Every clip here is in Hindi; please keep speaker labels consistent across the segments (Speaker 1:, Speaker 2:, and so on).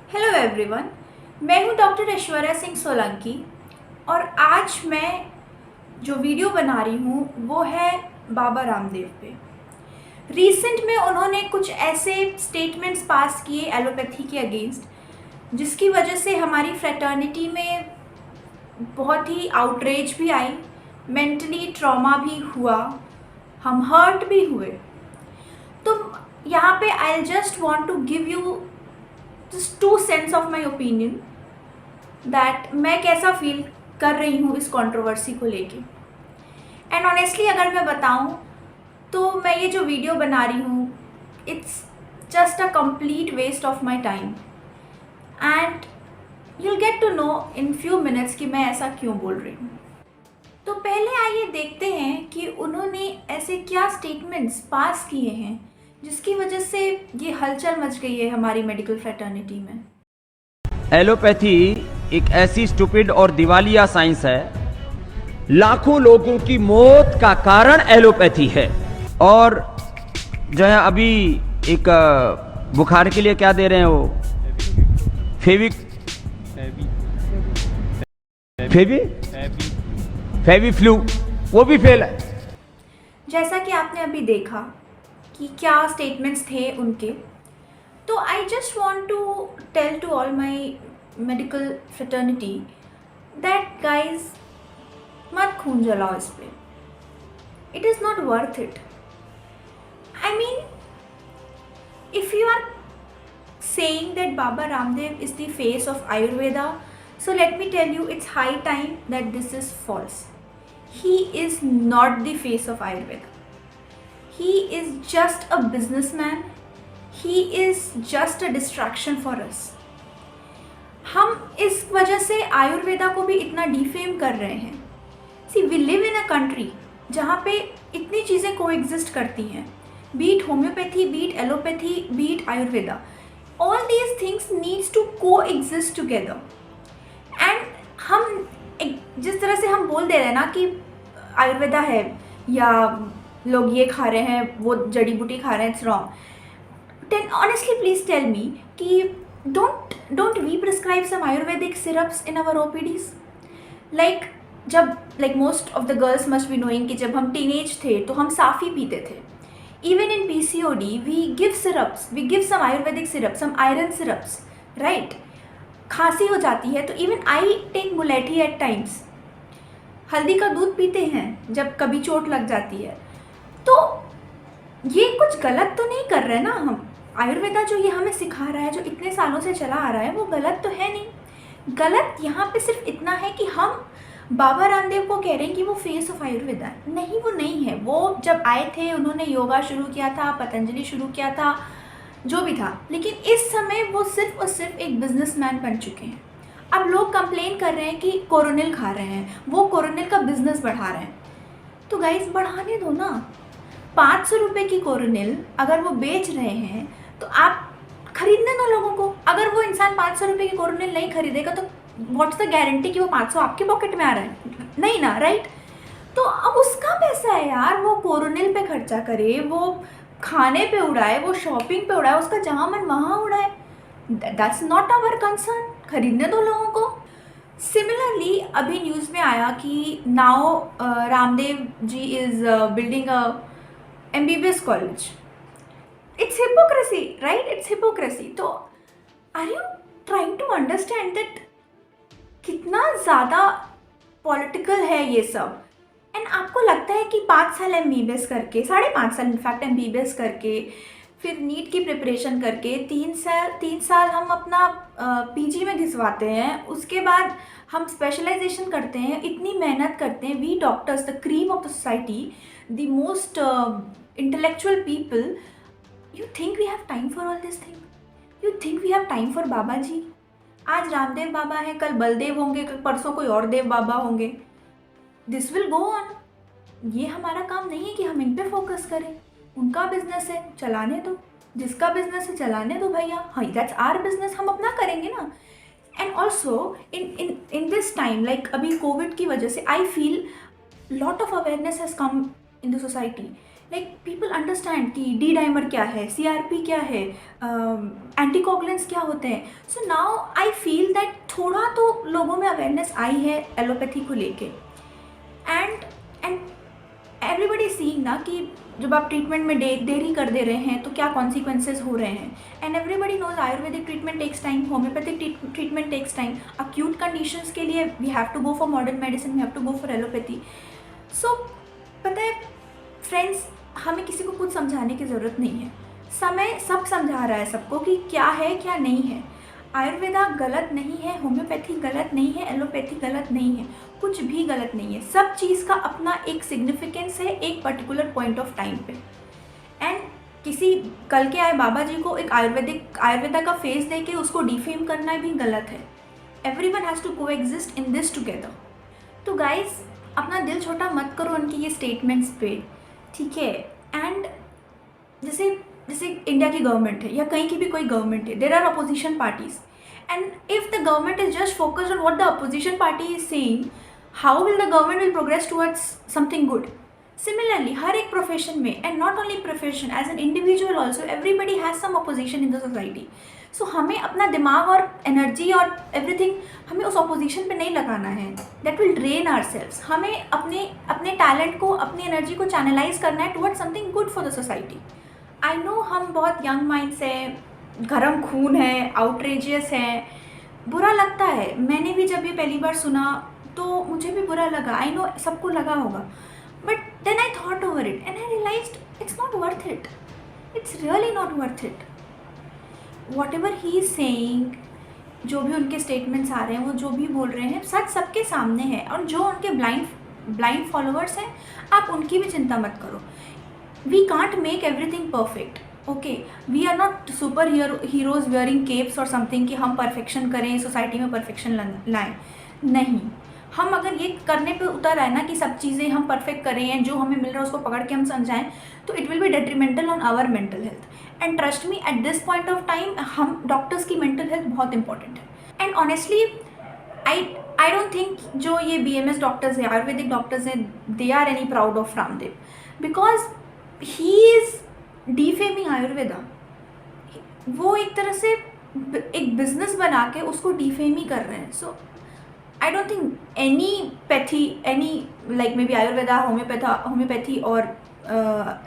Speaker 1: हेलो एवरीवन, मैं हूं डॉक्टर ऐश्वर्या सिंह सोलंकी और आज मैं जो वीडियो बना रही हूं वो है बाबा रामदेव पे। रिसेंट में उन्होंने कुछ ऐसे स्टेटमेंट्स पास किए एलोपैथी के अगेंस्ट जिसकी वजह से हमारी फ्रेटर्निटी में बहुत ही आउटरेज भी आई, मेंटली ट्रॉमा भी हुआ, हम हर्ट भी हुए। तो यहाँ पे I just want to give you just 2 cents of my opinion that मैं कैसा फील कर रही हूँ इस कंट्रोवर्सी को लेके। एंड ऑनेस्टली अगर मैं बताऊँ तो मैं ये जो वीडियो बना रही हूँ it's just a complete waste of my time and you'll get to know in few minutes कि मैं ऐसा क्यों बोल रही हूँ। तो पहले आइए देखते हैं कि उन्होंने ऐसे क्या स्टेटमेंट्स पास किए हैं जिसकी वजह से ये हलचल मच गई है हमारी मेडिकल फ्रेटर्निटी में।
Speaker 2: एलोपैथी एक ऐसी स्टूपिड और दिवालिया साइंस है। लाखों लोगों की मौत का कारण एलोपैथी है। और जो है अभी एक बुखार के लिए क्या दे रहे हैं वो फेवी फ्लू, वो भी फेल है।
Speaker 1: जैसा कि आपने अभी देखा कि क्या स्टेटमेंट्स थे उनके, तो I just want to tell to all my medical fraternity that guys मत खून जलाओ इस पे, it is not worth it. I mean if you are saying that Baba Ramdev is the face of Ayurveda, so let me tell you it's high time that this is false. He is not the face of Ayurveda. He is just a businessman. He is just a distraction for us. हम इस वजह से आयुर्वेदा को भी इतना डिफेम कर रहे हैं। See, we live in a country जहाँ पे इतनी चीज़ें कोएग्जिस्ट करती हैं, be it homeopathy, be it allopathy, be it Ayurveda, all these things needs to coexist together. And हम जिस तरह से हम बोल दे रहे हैं ना कि आयुर्वेदा है या लोग ये खा रहे हैं, वो जड़ी बूटी खा रहे हैं, it's wrong. Then honestly please tell me कि don't we prescribe some Ayurvedic syrups in our OPDs. Like most of the girls must be knowing कि जब हम टीनेज थे तो हम साफ़ी पीते थे। Even in PCOD, we give syrups, we give some Ayurvedic syrups, some iron syrups, right? खांसी हो जाती है तो even I take मुलेठी at times. हल्दी का दूध पीते हैं जब कभी चोट लग जाती है। तो ये कुछ गलत तो नहीं कर रहे ना हम। आयुर्वेदा जो ये हमें सिखा रहा है, जो इतने सालों से चला आ रहा है, वो गलत तो है नहीं। गलत यहाँ पे सिर्फ इतना है कि हम बाबा रामदेव को कह रहे हैं कि वो फेस ऑफ आयुर्वेदा है। नहीं, वो नहीं है। वो जब आए थे उन्होंने योगा शुरू किया था, पतंजलि शुरू किया था, जो भी था, लेकिन इस समय वो सिर्फ और सिर्फ एक बिजनेसमैन बन चुके हैं। अब लोग कंप्लेन कर रहे हैं कि कोरोनिल खा रहे हैं, वो कोरोनिल का बिजनेस बढ़ा रहे हैं। तो गाइस बढ़ाने दो ना। 500 रुपये की कोरोनिल अगर वो बेच रहे हैं तो आप खरीदने दो लोगों को। अगर वो इंसान 500 रुपये की कोरोनिल नहीं खरीदेगा तो व्हाट्स द गारंटी कि वो 500 आपके पॉकेट में आ रहा है? नहीं ना, राइट? तो अब उसका पैसा है यार, वो कोरोनिल पे खर्चा करे, वो खाने पे उड़ाए, वो शॉपिंग पे उड़ाए, उसका जहाँ मन वहाँ उड़ाए। That's not our concern. खरीदने दो लोगों को। सिमिलरली अभी न्यूज़ में आया कि now Ramdev ji is building a MBBS college. It's hypocrisy, right? It's hypocrisy. तो are you trying to understand that कितना ज़्यादा पॉलिटिकल है ये सब? एंड आपको लगता है कि 5 साल MBBS करके, 5.5 साल इनफैक्ट MBBS करके, फिर नीट की प्रिपरेशन करके 3 साल हम अपना PG में घिसवाते हैं, उसके बाद हम स्पेशलाइजेशन करते हैं, इतनी मेहनत करते हैं, we doctors the cream of the society, the most intellectual people, you think we have time for all this thing? You think we have time for Baba ji? आज रामदेव बाबा हैं, कल बलदेव होंगे, कल परसों कोई और देव बाबा होंगे। This will go on. ये हमारा काम नहीं है कि हम इन पे फोकस करें। उनका बिजनेस है, चलाने दो। जिसका बिजनेस है चलाने दो भैया। हाँ, दैट्स आवर बिजनेस, हम अपना करेंगे ना। And also in this time, like अभी कोविड की वजह से I feel lot of awareness has come in the society like people understand कि डी डाइमर क्या है, CRP क्या है, एंटीकोगुलेंट्स क्या होते हैं. So now I feel that थोड़ा तो लोगों में अवेयरनेस आई है एलोपैथी को लेके. एंड एंड एवरीबडी सीइंग ना कि जब आप ट्रीटमेंट में देरी कर दे रहे हैं तो क्या कॉन्सिक्वेंसेज हो रहे हैं. And everybody knows Ayurvedic treatment takes time, homeopathic treatment takes time. Acute conditions के लिए we have to go for modern medicine, we have to go for allopathy. So पता है फ्रेंड्स, हमें किसी को कुछ समझाने की ज़रूरत नहीं है. समय सब समझा रहा है सबको कि क्या है क्या नहीं है. आयुर्वेदा गलत नहीं है, होम्योपैथी गलत नहीं है, एलोपैथी गलत नहीं है, कुछ भी गलत नहीं है. सब चीज़ का अपना एक सिग्निफिकेंस है एक पर्टिकुलर पॉइंट ऑफ टाइम पे. एंड किसी कल के आए बाबा जी को एक आयुर्वेदा का फेस दे के उसको डिफेम करना भी गलत है. Everyone has to coexist in this together. तो गाइस, अपना दिल छोटा मत करो उनकी ये स्टेटमेंट्स पे, ठीक है. एंड जैसे जैसे इंडिया की गवर्नमेंट है या कहीं की भी कोई गवर्नमेंट है, there are opposition parties. And if the government is just focused on what the opposition party is saying, how will the government will progress towards something good. Similarly हर एक प्रोफेशन में, and not only profession, as an individual also everybody has some opposition in the society. So हमें अपना दिमाग और एनर्जी और एवरीथिंग हमें उस अपोजिशन पे नहीं लगाना है. That will drain ourselves. हमें अपने टैलेंट को, अपनी एनर्जी को चैनलाइज करना है towards something good for the society. I know हम बहुत यंग माइंड्स हैं, गर्म खून है, आउटरेजियस है, बुरा लगता है. मैंने भी जब ये पहली बार सुना तो मुझे भी बुरा लगा. आई नो सबको लगा होगा. But then I thought over it and I realized it's not worth it. It's really not worth it. Whatever he is saying, जो भी उनके स्टेटमेंट्स आ रहे हैं, वो जो भी बोल रहे हैं, सच सबके सामने है. और जो उनके ब्लाइंड फॉलोअर्स हैं, आप उनकी भी चिंता मत करो. We can't make everything perfect. Okay, we are not super heroes wearing capes or something कि हम परफेक्शन करें, सोसाइटी में परफेक्शन लाएं. नहीं, हम अगर ये करने पे उतर आए ना कि सब चीज़ें हम परफेक्ट करें, जो हमें मिल रहा है उसको पकड़ के हम समझाएं, तो it will be detrimental on our mental health. And trust me, at this point of time हम डॉक्टर्स की मेंटल हेल्थ बहुत इंपॉर्टेंट है. And honestly I don't think जो ये BMS डॉक्टर्स हैं, आयुर्वेदिक डॉक्टर्स हैं, they are any proud of Ramdev, because he is defaming Ayurveda. वो एक तरह से एक बिजनेस बना के उसको डिफेम ही कर रहे हैं. So I don't think any like maybe Ayurveda, homeopathy और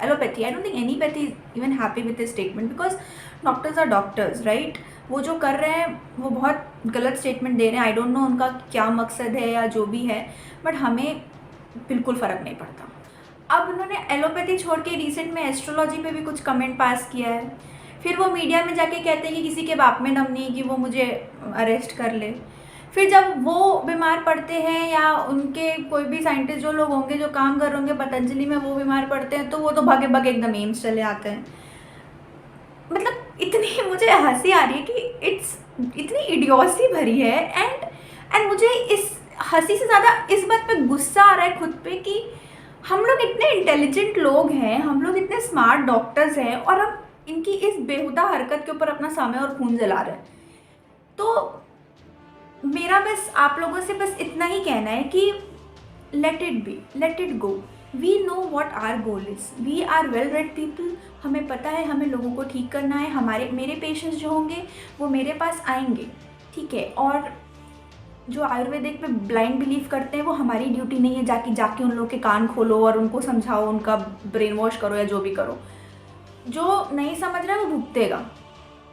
Speaker 1: allopathy, I don't think any pathy is even happy with this statement, because doctors are doctors, right. वो जो कर रहे हैं वो बहुत गलत स्टेटमेंट दे रहे हैं. आई डोंट नो उनका क्या मकसद है या जो भी है, बट हमें बिल्कुल फ़र्क नहीं पड़ता. अब उन्होंने एलोपैथी छोड़ के रिसेंट में एस्ट्रोलॉजी पे भी कुछ कमेंट पास किया है. फिर वो मीडिया में जाके कहते हैं कि किसी के बाप में दम नहीं कि वो मुझे अरेस्ट कर ले. फिर जब वो बीमार पड़ते हैं या उनके कोई भी साइंटिस्ट जो लोग होंगे जो काम कर रहे होंगे पतंजलि में, वो बीमार पड़ते हैं तो वो तो भागे भागे एकदम एम्स चले आते हैं. मतलब इतनी मुझे हंसी आ रही है कि इट्स इतनी इडियोसी भरी है. एंड मुझे इस हंसी से ज़्यादा इस बात पे गुस्सा आ रहा है खुद पे कि हम लोग इतने इंटेलिजेंट लोग हैं, हम लोग इतने स्मार्ट डॉक्टर्स हैं, और हम इनकी इस बेहुदा हरकत के ऊपर अपना समय और खून जला रहे हैं. तो मेरा बस आप लोगों से बस इतना ही कहना है कि let it be, let it go. We know what our goal is. We are well read people. हमें पता है हमें लोगों को ठीक करना है. मेरे पेशेंट्स जो होंगे वो मेरे पास आएंगे, ठीक है. और जो आयुर्वेदिक पे ब्लाइंड बिलीव करते हैं, वो हमारी ड्यूटी नहीं है जाके उन लोग के कान खोलो और उनको समझाओ, उनका ब्रेन वॉश करो या जो भी करो. जो नहीं समझ रहा है वो भुगतेगा,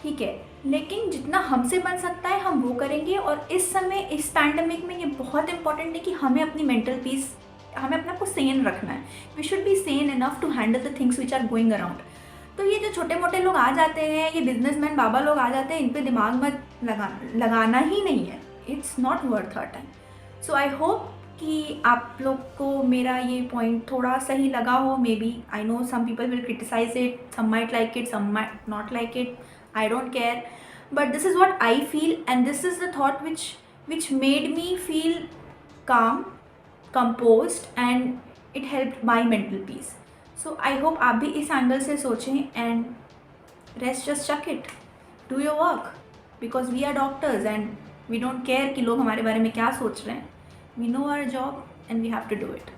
Speaker 1: ठीक है. लेकिन जितना हमसे बन सकता है हम वो करेंगे. और इस समय इस पैंडमिक में ये बहुत इंपॉर्टेंट है कि हमें अपनी मेंटल पीस, हमें अपने आप को सेन रखना है. We should be sane enough to handle the things which are going around. तो ये जो छोटे मोटे लोग आ जाते हैं, ये बिजनेसमैन बाबा लोग आ जाते हैं, इन पर दिमाग मत लगाना ही नहीं है. It's not worth our time. So I hope कि आप लोग को मेरा ये पॉइंट थोड़ा सही लगा हो. Maybe I know some people will criticize it, some might like it, some might not like it. I don't care, but this is what I feel, and this is the thought which made me feel calm, composed, and it helped my mental peace. So I hope आप भी इस एंगल से सोचें, and rest just chuck it, do your work, because we are doctors and we don't care कि लोग हमारे बारे में क्या सोच रहे हैं. We know our job and we have to do it.